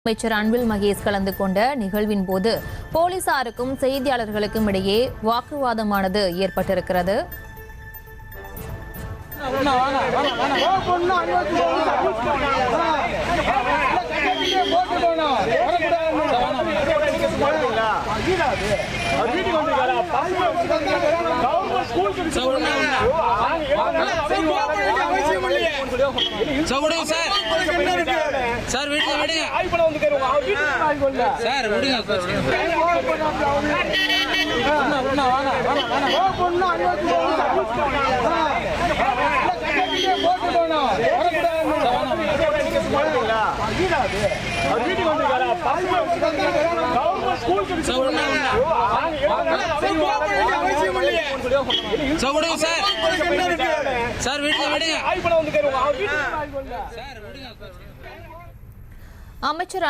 அமைச்சர் அன்பில் மகேஷ் கலந்து கொண்ட நிகழ்வின் போது போலீசாருக்கும் செய்தியாளர்களுக்கும் இடையே வாக்குவாதமானது ஏற்பட்டிருக்கிறது. சார் வீட்டுல விடுங்க சார் விடுங்க சார் வீட்டுல விடுங்க அமைச்சர்